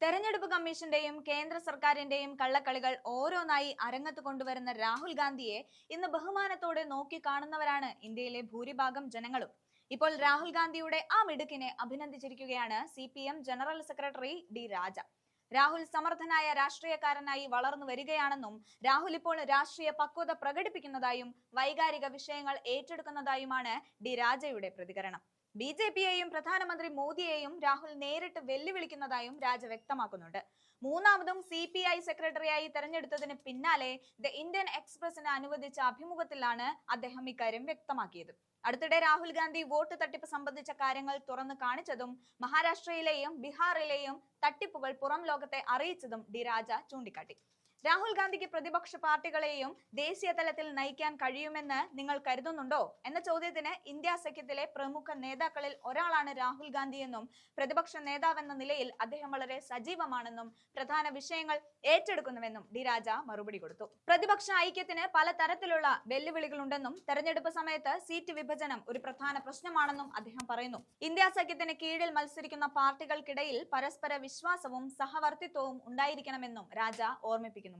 തെരഞ്ഞെടുപ്പ് കമ്മീഷന്റെയും കേന്ദ്ര സർക്കാരിന്റെയും കള്ളക്കളികൾ ഓരോന്നായി അരങ്ങത്ത് കൊണ്ടുവരുന്ന രാഹുൽ ഗാന്ധിയെ ഇന്ന് ബഹുമാനത്തോടെ നോക്കിക്കാണുന്നവരാണ് ഇന്ത്യയിലെ ഭൂരിഭാഗം ജനങ്ങളും. ഇപ്പോൾ രാഹുൽ ഗാന്ധിയുടെ ആ മിടുക്കിനെ അഭിനന്ദിച്ചിരിക്കുകയാണ് CPM ജനറൽ സെക്രട്ടറി ഡി രാജ. രാഹുൽ സമർത്ഥനായ രാഷ്ട്രീയക്കാരനായി വളർന്നു വരികയാണെന്നും രാഹുൽ ഇപ്പോൾ രാഷ്ട്രീയ പക്വത പ്രകടിപ്പിക്കുന്നതായും വൈകാരിക വിഷയങ്ങൾ ഏറ്റെടുക്കുന്നതായുമാണ് ഡി രാജയുടെ പ്രതികരണം. BJPയെയും പ്രധാനമന്ത്രി മോദിയെയും രാഹുൽ നേരിട്ട് വെല്ലുവിളിക്കുന്നതായും രാജ വ്യക്തമാക്കുന്നുണ്ട്. മൂന്നാമതും CPI സെക്രട്ടറിയായി തെരഞ്ഞെടുത്തതിന് പിന്നാലെ ദ ഇന്ത്യൻ എക്സ്പ്രസിന് അനുവദിച്ച അഭിമുഖത്തിലാണ് അദ്ദേഹം ഇക്കാര്യം വ്യക്തമാക്കിയത്. അടുത്തിടെ രാഹുൽ ഗാന്ധി വോട്ട് തട്ടിപ്പ് സംബന്ധിച്ച കാര്യങ്ങൾ തുറന്നു കാണിച്ചതും മഹാരാഷ്ട്രയിലെയും ബീഹാറിലെയും തട്ടിപ്പുകൾ പുറം ലോകത്തെ അറിയിച്ചതും ഡി രാജ ചൂണ്ടിക്കാട്ടി. രാഹുൽ ഗാന്ധിക്ക് പ്രതിപക്ഷ പാർട്ടികളെയും ദേശീയ തലത്തിൽ നയിക്കാൻ കഴിയുമെന്ന് നിങ്ങൾ കരുതുന്നുണ്ടോ എന്ന ചോദ്യത്തിന് ഇന്ത്യ സഖ്യത്തിലെ പ്രമുഖ നേതാക്കളിൽ ഒരാളാണ് രാഹുൽ ഗാന്ധി എന്നും പ്രതിപക്ഷ നേതാവെന്ന നിലയിൽ അദ്ദേഹം വളരെ സജീവമാണെന്നും പ്രധാന വിഷയങ്ങൾ ഏറ്റെടുക്കുന്നുവെന്നും ഡി രാജ മറുപടി കൊടുത്തു. പ്രതിപക്ഷ ഐക്യത്തിന് പല തരത്തിലുള്ള വെല്ലുവിളികളുണ്ടെന്നും തെരഞ്ഞെടുപ്പ് സമയത്ത് സീറ്റ് വിഭജനം ഒരു പ്രധാന പ്രശ്നമാണെന്നും അദ്ദേഹം പറയുന്നു. ഇന്ത്യ സഖ്യത്തിന് കീഴിൽ മത്സരിക്കുന്ന പാർട്ടികൾക്കിടയിൽ പരസ്പര വിശ്വാസവും സഹവർത്തിത്വവും ഉണ്ടായിരിക്കണമെന്നും രാജ ഓർമ്മിപ്പിക്കുന്നു.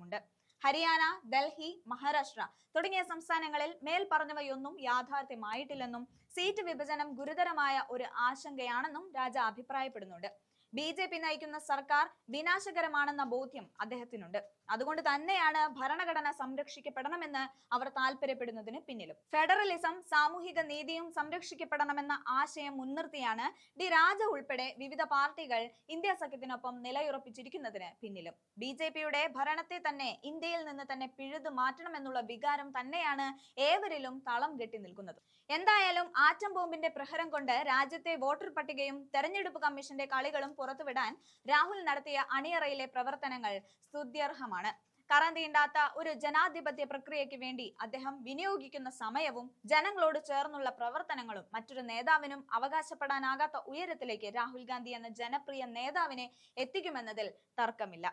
ഹരിയാന, ഡൽഹി, മഹാരാഷ്ട്ര തുടങ്ങിയ സംസ്ഥാനങ്ങളിൽ മേൽ പറഞ്ഞവയൊന്നും യാഥാർത്ഥ്യമായിട്ടില്ലെന്നും സീറ്റ് വിഭജനം ഗുരുതരമായ ഒരു ആശങ്കയാണെന്നും രാജ അഭിപ്രായപ്പെടുന്നുണ്ട്. BJP നയിക്കുന്ന സർക്കാർ വിനാശകരമാണെന്ന ബോധ്യം അദ്ദേഹത്തിനുണ്ട്. അതുകൊണ്ട് തന്നെയാണ് ഭരണഘടന സംരക്ഷിക്കപ്പെടണമെന്ന് അവർ താല്പര്യപ്പെടുന്നതിന് പിന്നിലും. ഫെഡറലിസം, സാമൂഹിക നീതിയും സംരക്ഷിക്കപ്പെടണമെന്ന ആശയം മുൻനിർത്തിയാണ് ഡി രാജ ഉൾപ്പെടെ വിവിധ പാർട്ടികൾ ഇന്ത്യ സഖ്യത്തിനൊപ്പം നിലയുറപ്പിച്ചിരിക്കുന്നതിന് പിന്നിലും. BJPയുടെ ഭരണത്തെ തന്നെ ഇന്ത്യയിൽ നിന്ന് തന്നെ പിഴുതു മാറ്റണമെന്നുള്ള വികാരം തന്നെയാണ് ഏവരിലും തളം കെട്ടി നിൽക്കുന്നത്. എന്തായാലും ആറ്റം ബോംബിന്റെ പ്രഹരം കൊണ്ട് രാജ്യത്തെ വോട്ടർ പട്ടികയും തെരഞ്ഞെടുപ്പ് കമ്മീഷന്റെ കളികളും പുറത്തുവിടാൻ രാഹുൽ നടത്തിയ അണിയറയിലെ പ്രവർത്തനങ്ങൾ സ്തുത്യർഹമാണ്. കറന്തീണ്ടാത്ത ഒരു ജനാധിപത്യ പ്രക്രിയയ്ക്ക് വേണ്ടി അദ്ദേഹം വിനിയോഗിക്കുന്ന സമയവും ജനങ്ങളോട് ചേർന്നുള്ള പ്രവർത്തനങ്ങളും മറ്റൊരു നേതാവിനും അവകാശപ്പെടാനാകാത്ത ഉയരത്തിലേക്ക് രാഹുൽ ഗാന്ധി എന്ന ജനപ്രിയ നേതാവിനെ എത്തിക്കുമെന്നതിൽ തർക്കമില്ല.